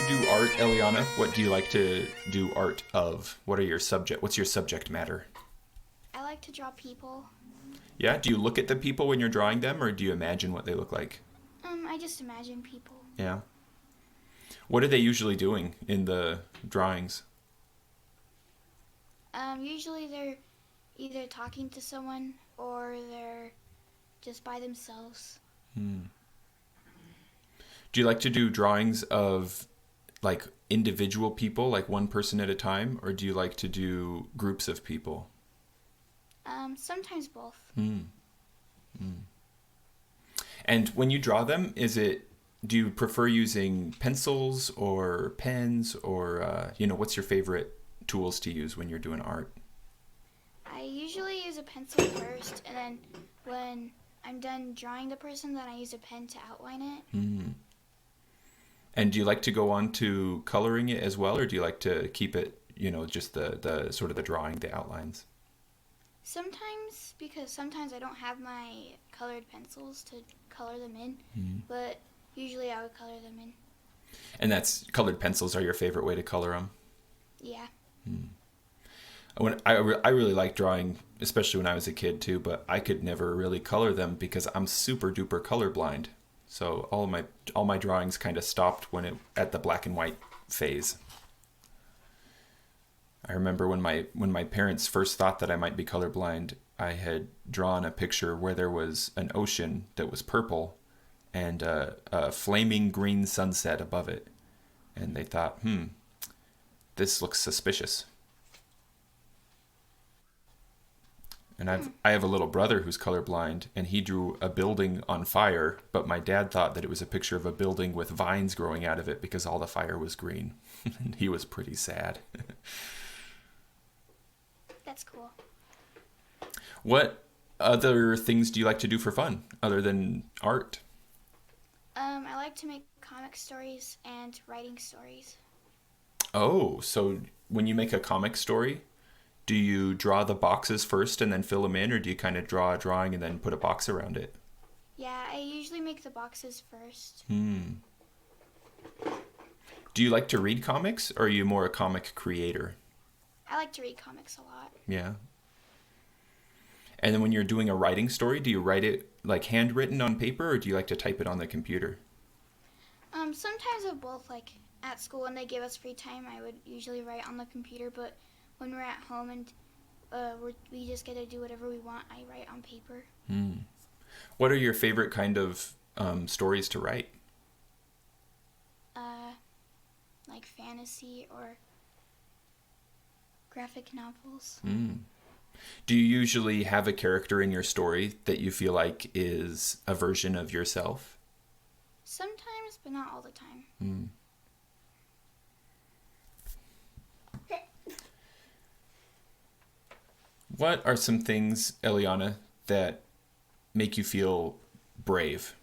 do art, Eliana, what do you like to do art of? What's your subject matter? I like to draw people. Yeah, do you look at the people when you're drawing them, or do you imagine what they look like? I just imagine people. Yeah. What are they usually doing in the drawings? Usually they're either talking to someone or they're just by themselves. Do you like to do drawings of like individual people, like one person at a time, or do you like to do groups of people? Sometimes both. And when you draw them, do you prefer using pencils or pens or, what's your favorite tools to use when you're doing art? I usually use a pencil first, and then when I'm done drawing the person, then I use a pen to outline it. And do you like to go on to coloring it as well, or do you like to keep it, just the sort of the drawing, the outlines? Sometimes, because sometimes I don't have my colored pencils to color them in, but usually I would color them in. And colored pencils are your favorite way to color them? Yeah. I really like drawing, especially when I was a kid too, but I could never really color them because I'm super duper colorblind. So all my drawings kind of stopped at the black and white phase. I remember when my parents first thought that I might be colorblind, I had drawn a picture where there was an ocean that was purple and a flaming green sunset above it. And they thought, this looks suspicious. And I have a little brother who's colorblind, and he drew a building on fire, but my dad thought that it was a picture of a building with vines growing out of it because all the fire was green. And he was pretty sad. That's cool. What other things do you like to do for fun other than art? I like to make comic stories and writing stories. Oh, so when you make a comic story, do you draw the boxes first and then fill them in, or do you kind of draw a drawing and then put a box around it? Yeah, I usually make the boxes first. Do you like to read comics, or are you more a comic creator? I like to read comics a lot. Yeah. And then when you're doing a writing story, do you write it like handwritten on paper, or do you like to type it on the computer? Sometimes of both. Like at school when they give us free time, I would usually write on the computer, but when we're at home and we just get to do whatever we want, I write on paper. What are your favorite kind of stories to write? Like fantasy or graphic novels. Do you usually have a character in your story that you feel like is a version of yourself? Sometimes, but not all the time. What are some things, Eliana, that make you feel brave?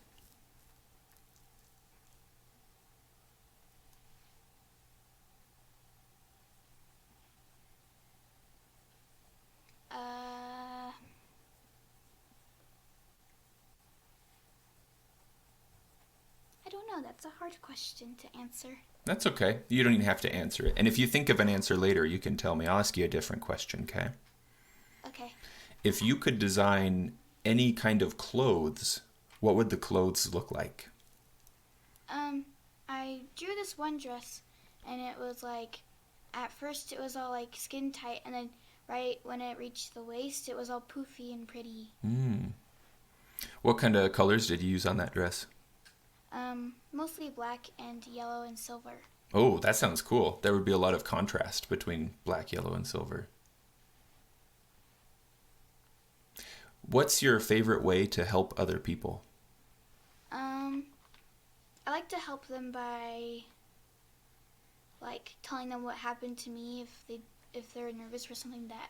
I don't know. That's a hard question to answer. That's okay. You don't even have to answer it. And if you think of an answer later, you can tell me. I'll ask you a different question, okay? Okay. If you could design any kind of clothes, what would the clothes look like? I drew this one dress, and it was like, at first it was all like skin tight, and then right when it reached the waist, it was all poofy and pretty. What kind of colors did you use on that dress? Mostly black and yellow and silver. Oh, that sounds cool. There would be a lot of contrast between black, yellow, and silver. What's your favorite way to help other people? I like to help them by like telling them what happened to me if they're nervous for something that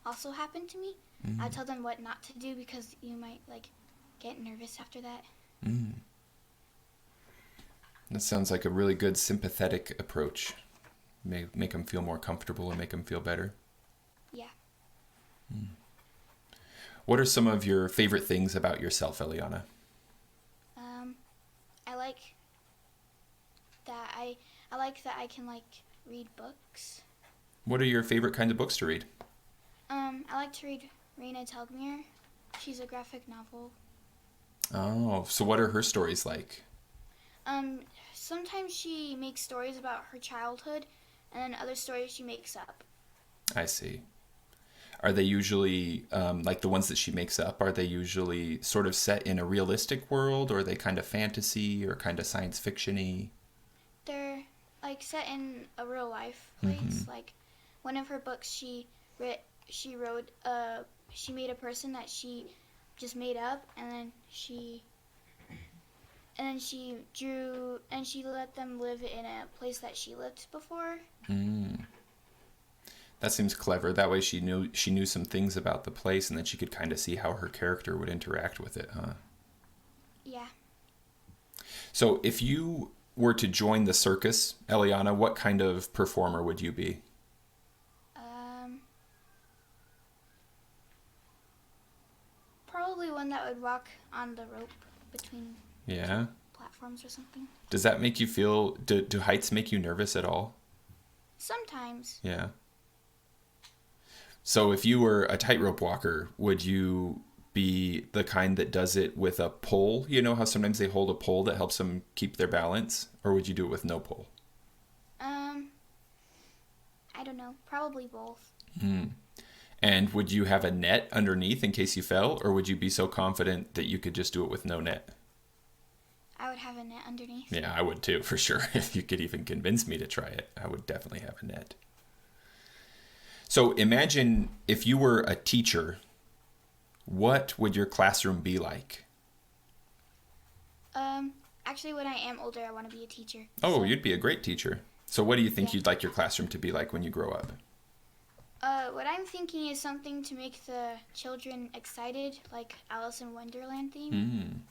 also happened to me. I tell them what not to do because you might like get nervous after that. That sounds like a really good sympathetic approach. Make them feel more comfortable and make them feel better. Yeah. What are some of your favorite things about yourself, Elyanna? I like that I I like that I can like read books. What are your favorite kinds of books to read? I like to read Raina Telgemeier. She's a graphic novel. Oh, so what are her stories like? Sometimes she makes stories about her childhood, and then other stories she makes up. I see. Are they usually, like the ones that she makes up, are they usually sort of set in a realistic world, or are they kind of fantasy or kind of science fiction-y? They're like set in a real life place. Like one of her books, she made a person that she just made up, and then she drew and she let them live in a place that she lived before. That seems clever. That way she knew some things about the place, and then she could kind of see how her character would interact with it, huh? Yeah. So if you were to join the circus, Elyanna, what kind of performer would you be? Probably one that would walk on the rope between Yeah. platforms or something. Does that make you feel, do heights make you nervous at all? Sometimes. Yeah. So if you were a tightrope walker, would you be the kind that does it with a pole? You know how sometimes they hold a pole that helps them keep their balance? Or would you do it with no pole? I don't know. Probably both. And would you have a net underneath in case you fell? Or would you be so confident that you could just do it with no net? I would have a net underneath. Yeah, I would too, for sure. If you could even convince me to try it, I would definitely have a net. So imagine if you were a teacher, what would your classroom be like? Actually, when I am older, I want to be a teacher. Oh, you'd be a great teacher. So what do you think you'd like your classroom to be like when you grow up? What I'm thinking is something to make the children excited, like Alice in Wonderland theme.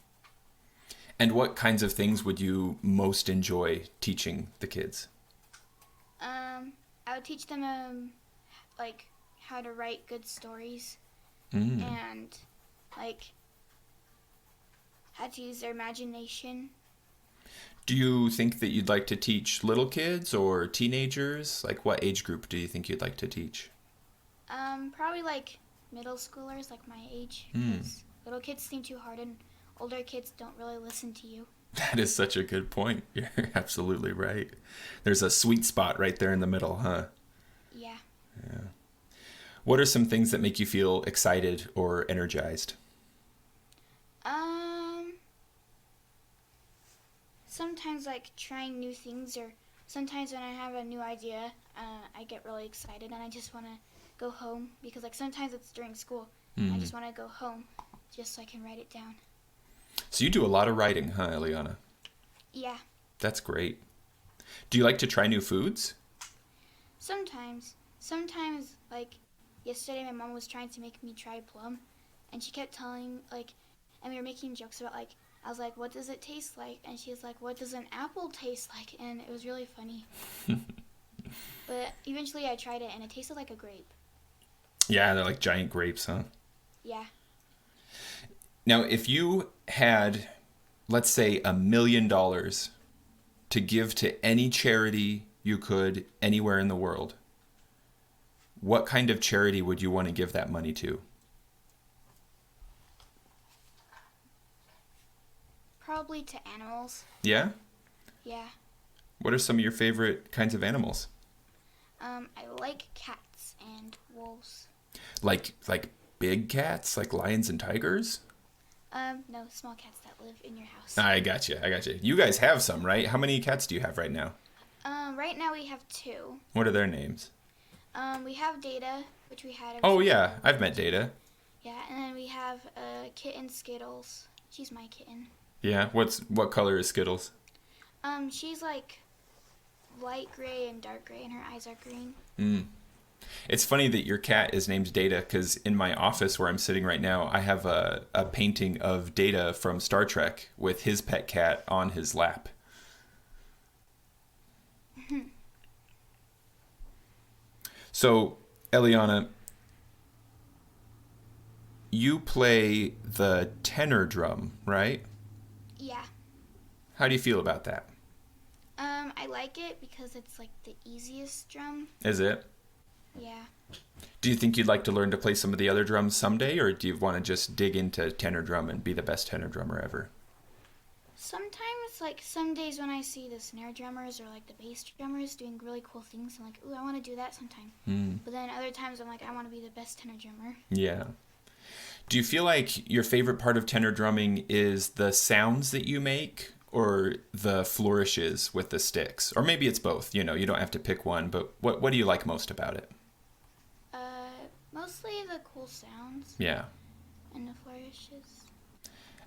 And what kinds of things would you most enjoy teaching the kids? I would teach them like how to write good stories and like how to use their imagination. Do you think that you'd like to teach little kids or teenagers? Like what age group do you think you'd like to teach? Probably like middle schoolers, like my age. 'Cause little kids seem too hard and older kids don't really listen to you. That is such a good point. You're absolutely right. There's a sweet spot right there in the middle, huh? Yeah. What are some things that make you feel excited or energized? Sometimes like trying new things, or sometimes when I have a new idea, I get really excited and I just want to go home because like sometimes it's during school. I just want to go home just so I can write it down. So you do a lot of writing, huh, Elyanna? Yeah. That's great. Do you like to try new foods? Sometimes, like yesterday, my mom was trying to make me try plum, and she kept telling and we were making jokes about I was like, what does it taste like? And she was like, what does an apple taste like? And it was really funny. But eventually, I tried it, and it tasted like a grape. Yeah, they're like giant grapes, huh? Yeah. Now, if you had, let's say, $1 million to give to any charity you could anywhere in the world, what kind of charity would you want to give that money to? Probably to animals. Yeah? Yeah. What are some of your favorite kinds of animals? I like cats and wolves. Like big cats, like lions and tigers? No, small cats that live in your house. I got you. You guys have some, right? How many cats do you have right now? Right now we have 2. What are their names? We have Data, which we had. Oh, yeah. I've met Data. Yeah, and then we have kitten Skittles. She's my kitten. Yeah. What color is Skittles? She's like light gray and dark gray, and her eyes are green. It's funny that your cat is named Data, because in my office where I'm sitting right now, I have a painting of Data from Star Trek with his pet cat on his lap. So, Elyanna, you play the tenor drum, right? Yeah. How do you feel about that? I I like it because it's like the easiest drum. Is it? Yeah. Do you think you'd like to learn to play some of the other drums someday, or do you want to just dig into tenor drum and be the best tenor drummer ever? Sometimes, like some days when I see the snare drummers or like the bass drummers doing really cool things, I'm like, ooh, I want to do that sometime. But then other times I'm like, I want to be the best tenor drummer. Yeah. Do you feel like your favorite part of tenor drumming is the sounds that you make or the flourishes with the sticks? Or maybe it's both, you don't have to pick one, but what do you like most about it? Mostly the cool sounds. Yeah. And the flourishes.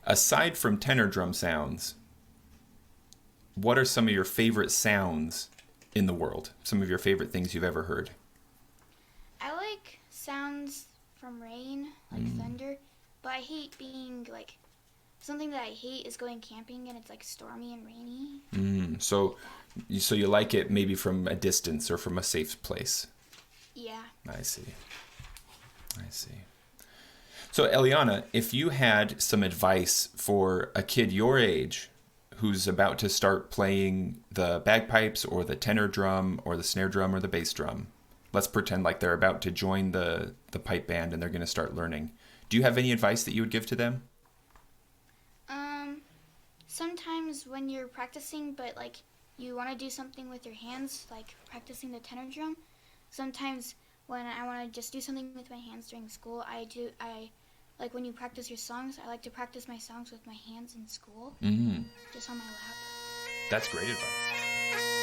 Aside from tenor drum sounds, what are some of your favorite sounds in the world? Some of your favorite things you've ever heard? I like sounds from rain, like thunder, but I hate being like, something that I hate is going camping and it's like stormy and rainy. So you like it maybe from a distance or from a safe place? Yeah. I see. So, Elyanna, if you had some advice for a kid your age who's about to start playing the bagpipes or the tenor drum or the snare drum or the bass drum, let's pretend like they're about to join the pipe band and they're going to start learning. Do you have any advice that you would give to them? Sometimes when you're practicing, but like you want to do something with your hands, like practicing the tenor drum, sometimes when I want to just do something with my hands during school, I like when you practice your songs, I like to practice my songs with my hands in school, just on my lap. That's great advice.